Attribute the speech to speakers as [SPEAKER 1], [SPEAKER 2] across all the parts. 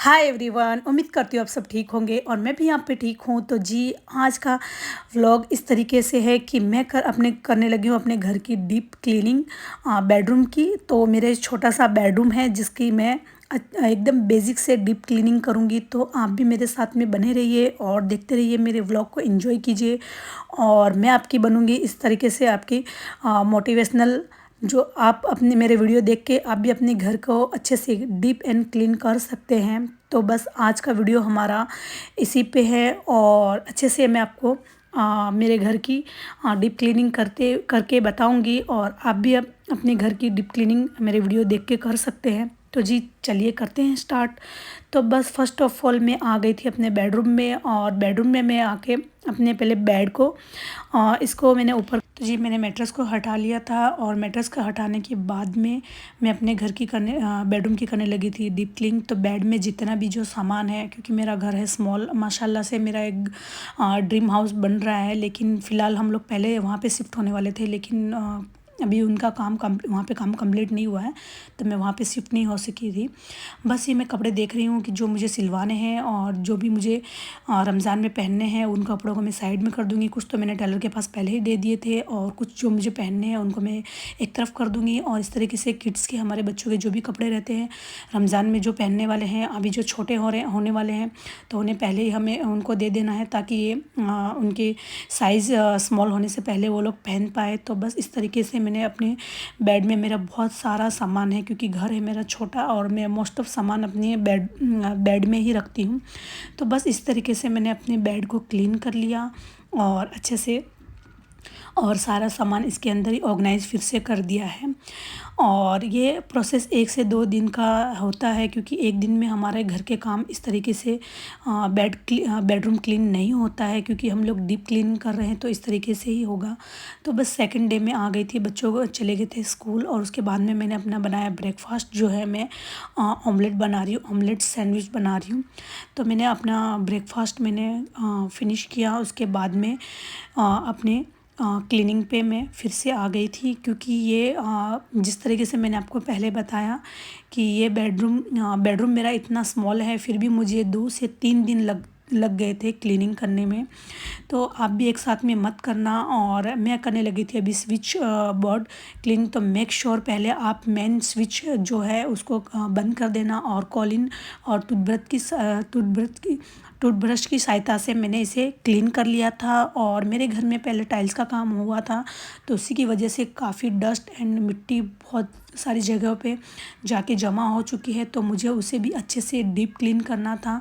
[SPEAKER 1] Hi everyone, उम्मीद करती हूँ आप सब ठीक होंगे और मैं भी यहाँ पे ठीक हूँ। तो जी, आज का व्लॉग इस तरीके से है कि मैं करने लगी हूँ अपने घर की डीप क्लीनिंग बेडरूम की। तो मेरे छोटा सा बेडरूम है जिसकी मैं एकदम बेसिक से डीप क्लीनिंग करूँगी। तो आप भी मेरे साथ में बने रहिए और देखते रहिए, मेरे व्लॉग को एंजॉय कीजिए और मैं आपकी बनूँगी इस तरीके से आपकी मोटिवेशनल, जो आप अपने मेरे वीडियो देख के आप भी अपने घर को अच्छे से डीप एंड क्लीन कर सकते हैं। तो बस आज का वीडियो हमारा इसी पे है और अच्छे से मैं आपको मेरे घर की डीप क्लीनिंग करते करके बताऊंगी और आप भी अब अपने घर की डीप क्लीनिंग मेरे वीडियो देख के कर सकते हैं। तो जी चलिए करते हैं स्टार्ट। तो बस फर्स्ट ऑफ ऑल मैं आ गई थी अपने बेडरूम में और बेडरूम में मैं आके अपने पहले बेड को इसको मैंने ऊपर, तो जी मैंने मैट्रेस को हटा लिया था और मैट्रेस का हटाने के बाद में मैं अपने घर की बेडरूम की करने लगी थी डीप क्लीन। तो बेड में जितना भी जो सामान है, क्योंकि मेरा घर है स्मॉल, माशाल्लाह से मेरा एक ड्रीम हाउस बन रहा है, लेकिन फ़िलहाल हम लोग पहले वहाँ पे शिफ्ट होने वाले थे, लेकिन अभी उनका काम वहाँ पे काम कंप्लीट नहीं हुआ है, तो मैं वहाँ पे शिफ्ट नहीं हो सकी थी। बस ये मैं कपड़े देख रही हूँ कि जो मुझे सिलवाने हैं और जो भी मुझे रमज़ान में पहनने हैं उन कपड़ों को मैं साइड में कर दूँगी। कुछ तो मैंने टेलर के पास पहले ही दे दिए थे और कुछ जो मुझे पहनने हैं उनको मैं एक तरफ कर दूँगी। और इस तरीके से किड्स के, हमारे बच्चों के जो भी कपड़े रहते हैं रमज़ान में जो पहनने वाले हैं, अभी जो छोटे होने वाले हैं, तो उन्हें पहले ही हमें उनको दे देना है ताकि ये उनके साइज़ स्मॉल होने से पहले वो लोग पहन पाए। तो बस इस तरीके से मैंने अपने बेड में, मेरा बहुत सारा सामान है क्योंकि घर है मेरा छोटा और मैं मोस्ट ऑफ सामान अपने बेड में ही रखती हूँ। तो बस इस तरीके से मैंने अपने बेड को क्लीन कर लिया और अच्छे से, और सारा सामान इसके अंदर ही ऑर्गेनाइज फिर से कर दिया है। और ये प्रोसेस 1 से 2 दिन का होता है क्योंकि एक दिन में हमारे घर के काम इस तरीके से बेडरूम क्लीन नहीं होता है, क्योंकि हम लोग डीप क्लीन कर रहे हैं तो इस तरीके से ही होगा। तो बस सेकंड डे में आ गई थी, बच्चों को चले गए थे स्कूल और उसके बाद में मैंने अपना बनाया ब्रेकफास्ट, जो है मैं ऑमलेट बना रही हूँ, ऑमलेट सैंडविच बना रही हूँ। तो मैंने अपना ब्रेकफास्ट मैंने फिनिश किया। उसके बाद में अपने क्लीनिंग पे मैं फिर से आ गई थी, क्योंकि ये जिस तरीके से मैंने आपको पहले बताया कि ये बेडरूम मेरा इतना स्मॉल है, फिर भी मुझे 2 से 3 दिन लग गए थे क्लीनिंग करने में। तो आप भी एक साथ में मत करना। और मैं करने लगी थी अभी स्विच बोर्ड क्लीन। तो मेक श्योर पहले आप मेन स्विच जो है उसको बंद कर देना और कॉलिन और टूथब्रश की सहायता से मैंने इसे क्लीन कर लिया था। और मेरे घर में पहले टाइल्स का काम हुआ था, तो उसी की वजह से काफ़ी डस्ट एंड मिट्टी बहुत सारी जगहों पे जाके जमा हो चुकी है, तो मुझे उसे भी अच्छे से डीप क्लीन करना था।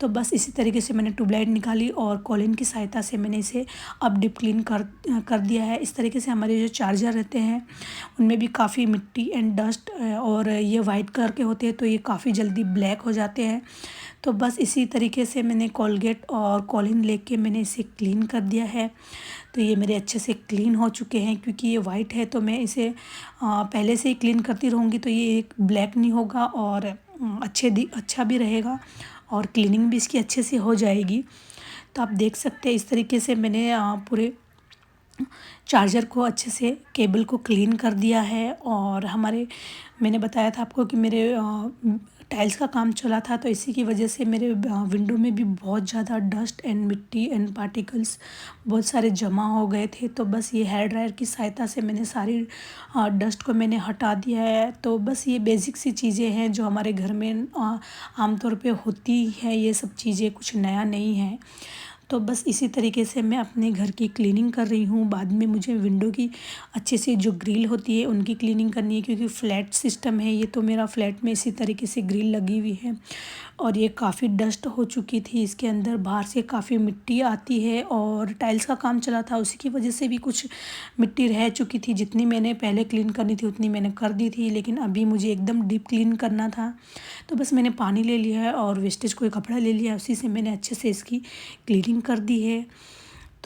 [SPEAKER 1] तो बस इसी तरीके से मैंने ट्यूबलाइट निकाली और कॉलिन की सहायता से मैंने इसे अब डीप क्लीन कर दिया है। इस तरीके से हमारे जो चार्जर रहते हैं उनमें भी काफ़ी मिट्टी एंड डस्ट, और ये वाइट कलर के होते हैं तो ये काफ़ी जल्दी ब्लैक हो जाते हैं। तो बस इसी तरीके से मैंने कोलगेट और कॉलिन लेके मैंने इसे क्लीन कर दिया है। तो ये मेरे अच्छे से क्लीन हो चुके हैं, क्योंकि ये वाइट है तो मैं इसे पहले से ही क्लीन करती रहूँगी तो ये एक ब्लैक नहीं होगा और अच्छा भी रहेगा और क्लीनिंग भी इसकी अच्छे से हो जाएगी। तो आप देख सकते हैं इस तरीके से मैंने पूरे चार्जर को अच्छे से, केबल को क्लीन कर दिया है। और मैंने बताया था आपको कि मेरे टाइल्स का काम चला था, तो इसी की वजह से मेरे विंडो में भी बहुत ज़्यादा डस्ट एंड मिट्टी एंड पार्टिकल्स बहुत सारे जमा हो गए थे। तो बस ये हेयर ड्रायर की सहायता से मैंने सारी डस्ट को मैंने हटा दिया है। तो बस ये बेसिक सी चीज़ें हैं जो हमारे घर में आमतौर पे होती है, ये सब चीज़ें कुछ नया नहीं है। तो बस इसी तरीके से मैं अपने घर की क्लीनिंग कर रही हूँ। बाद में मुझे विंडो की अच्छे से जो ग्रिल होती है उनकी क्लीनिंग करनी है, क्योंकि फ्लैट सिस्टम है ये, तो मेरा फ्लैट में इसी तरीके से ग्रिल लगी हुई है और ये काफ़ी डस्ट हो चुकी थी इसके अंदर, बाहर से काफ़ी मिट्टी आती है और टाइल्स का काम चला था उसी की वजह से भी कुछ मिट्टी रह चुकी थी। जितनी मैंने पहले क्लीन करनी थी उतनी मैंने कर दी थी, लेकिन अभी मुझे एकदम डीप क्लीन करना था। तो बस मैंने पानी ले लिया है और वेस्टेज कोई कपड़ा ले लिया है, उसी से मैंने अच्छे से इसकी क्लीनिंग कर दी है।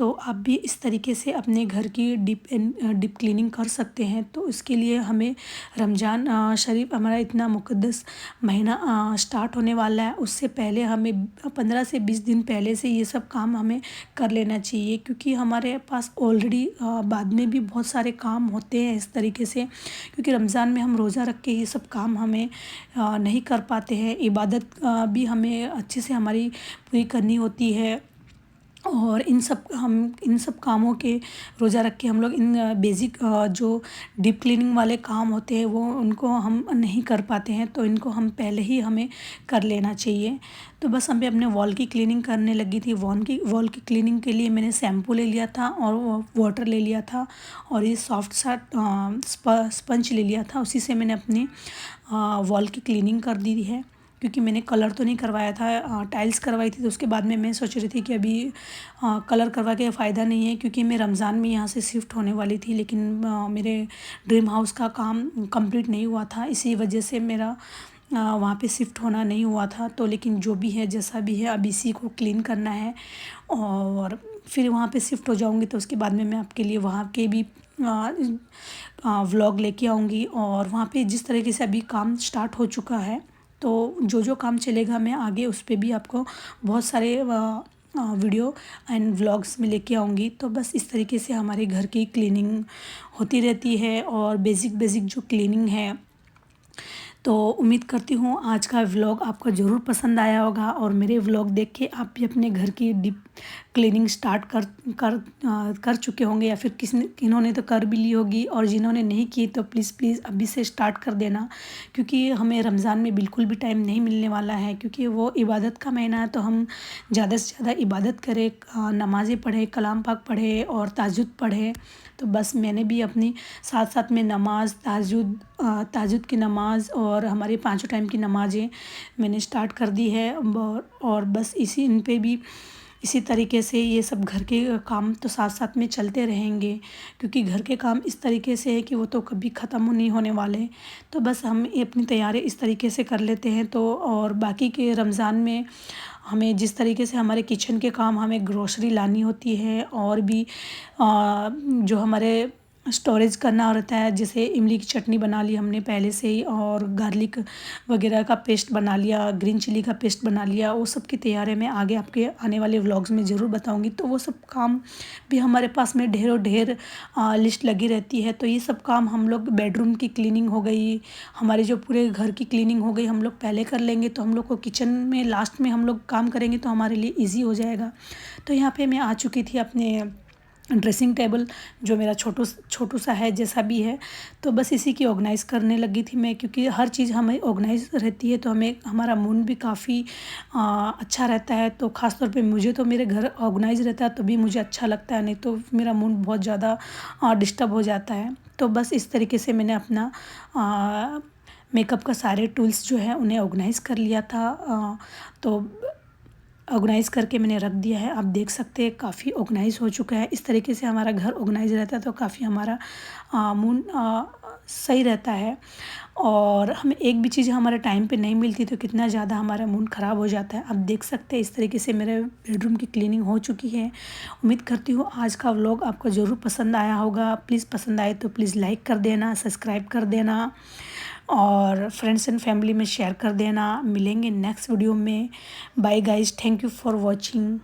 [SPEAKER 1] तो आप भी इस तरीके से अपने घर की डीप क्लीनिंग कर सकते हैं। तो इसके लिए हमें रमज़ान शरीफ हमारा इतना मुक़द्दस महीना स्टार्ट होने वाला है, उससे पहले हमें 15 से 20 दिन पहले से ये सब काम हमें कर लेना चाहिए, क्योंकि हमारे पास ऑलरेडी बाद में भी बहुत सारे काम होते हैं इस तरीके से, क्योंकि रमज़ान में हम रोज़ा रख के ये सब काम हमें नहीं कर पाते हैं। इबादत भी हमें अच्छे से हमारी पूरी करनी होती है, और इन सब कामों के रोज़ा रख के हम लोग इन बेसिक जो डीप क्लीनिंग वाले काम होते हैं वो उनको हम नहीं कर पाते हैं, तो इनको हम पहले ही हमें कर लेना चाहिए। तो बस मैं अपने वॉल की क्लीनिंग करने लगी थी। वॉल की क्लीनिंग के लिए मैंने शैम्पू ले लिया था और वाटर ले लिया था, और ये सॉफ्ट सा स्पंज ले लिया था। उसी से मैंने अपनी वॉल की क्लीनिंग कर दी है, क्योंकि मैंने कलर तो नहीं करवाया था, टाइल्स करवाई थी। तो उसके बाद में मैं सोच रही थी कि अभी कलर करवा के फ़ायदा नहीं है, क्योंकि मैं रमज़ान में यहाँ से शिफ्ट होने वाली थी, लेकिन मेरे ड्रीम हाउस का काम कंप्लीट नहीं हुआ था, इसी वजह से मेरा वहाँ पे शिफ्ट होना नहीं हुआ था। तो लेकिन जो भी है जैसा भी है, अब इसी को क्लीन करना है और फिर वहाँ पे शिफ्ट हो जाऊँगी। तो उसके बाद में मैं आपके लिए वहाँ के भी व्लॉग लेके आऊँगी, और वहाँ पे जिस तरीके से अभी काम स्टार्ट हो चुका है, तो जो काम चलेगा मैं आगे उस पे भी आपको बहुत सारे वीडियो एंड व्लॉग्स में लेके आऊँगी। तो बस इस तरीके से हमारे घर की क्लीनिंग होती रहती है, और बेसिक जो क्लीनिंग है। तो उम्मीद करती हूँ आज का व्लॉग आपको ज़रूर पसंद आया होगा, और मेरे व्लॉग देख के आप भी अपने घर की डीप क्लीनिंग स्टार्ट कर चुके होंगे, या फिर किन्होंने तो कर भी ली होगी, और जिन्होंने नहीं की तो प्लीज़ अभी से स्टार्ट कर देना, क्योंकि हमें रमज़ान में बिल्कुल भी टाइम नहीं मिलने वाला है, क्योंकि वो इबादत का महीना है। तो हम ज़्यादा से ज़्यादा इबादत करें, नमाज़ें पढ़ें, कलाम पाक पढ़ें और ताजुद पढ़ें। तो बस मैंने भी अपनी साथ साथ में नमाज़, ताजुद की नमाज़ और हमारे 5 टाइम की नमाज़ें मैंने स्टार्ट कर दी है, और बस इन पे भी इसी तरीके से ये सब घर के काम तो साथ साथ में चलते रहेंगे, क्योंकि घर के काम इस तरीके से है कि वो तो कभी ख़त्म नहीं होने वाले। तो बस हम अपनी तैयारी इस तरीके से कर लेते हैं। तो और बाकी के रमज़ान में हमें जिस तरीके से हमारे किचन के काम, हमें ग्रोसरी लानी होती है, और भी जो हमारे स्टोरेज करना रहता है, जैसे इमली की चटनी बना ली हमने पहले से ही, और गार्लिक वगैरह का पेस्ट बना लिया, ग्रीन चिली का पेस्ट बना लिया, वो सब की तैयारी मैं आगे आपके आने वाले व्लॉग्स में ज़रूर बताऊंगी। तो वो सब काम भी हमारे पास में ढेरों ढेर लिस्ट लगी रहती है। तो ये सब काम हम लोग, बेडरूम की क्लीनिंग हो गई, हमारे जो पूरे घर की क्लीनिंग हो गई, हम लोग पहले कर लेंगे, तो हम लोग को किचन में लास्ट में हम लोग काम करेंगे तो हमारे लिए ईजी हो जाएगा। तो यहाँ पर मैं आ चुकी थी अपने ड्रेसिंग टेबल, जो मेरा छोटू सा है, जैसा भी है। तो बस इसी की ऑर्गेनाइज़ करने लगी थी मैं, क्योंकि हर चीज़ हमें ऑर्गेनाइज़ रहती है तो हमें हमारा मूड भी काफ़ी अच्छा रहता है। तो ख़ास तौर पे मुझे तो मेरे घर ऑर्गेनाइज़ रहता है तभी मुझे अच्छा लगता है, नहीं तो मेरा मूड बहुत ज़्यादा डिस्टर्ब हो जाता है। तो बस इस तरीके से मैंने अपना मेकअप का सारे टूल्स जो है उन्हें ऑर्गेनाइज़ कर लिया था। तो ऑर्गेनाइज़ करके मैंने रख दिया है। आप देख सकते हैं काफ़ी ऑर्गेनाइज़ हो चुका है। इस तरीके से हमारा घर ऑर्गेनाइज़ रहता है तो काफ़ी हमारा मूड सही रहता है, और हमें एक भी चीज़ हमारे टाइम पे नहीं मिलती तो कितना ज़्यादा हमारा मूड ख़राब हो जाता है। आप देख सकते हैं इस तरीके से मेरे बेडरूम की क्लीनिंग हो चुकी है। उम्मीद करती हूँ आज का व्लॉग आपको ज़रूर पसंद आया होगा। प्लीज़ पसंद आए तो प्लीज़ लाइक कर देना, सब्सक्राइब कर देना, और फ्रेंड्स एंड फैमिली में शेयर कर देना। मिलेंगे नेक्स्ट वीडियो में। Bye guys, thank you for watching.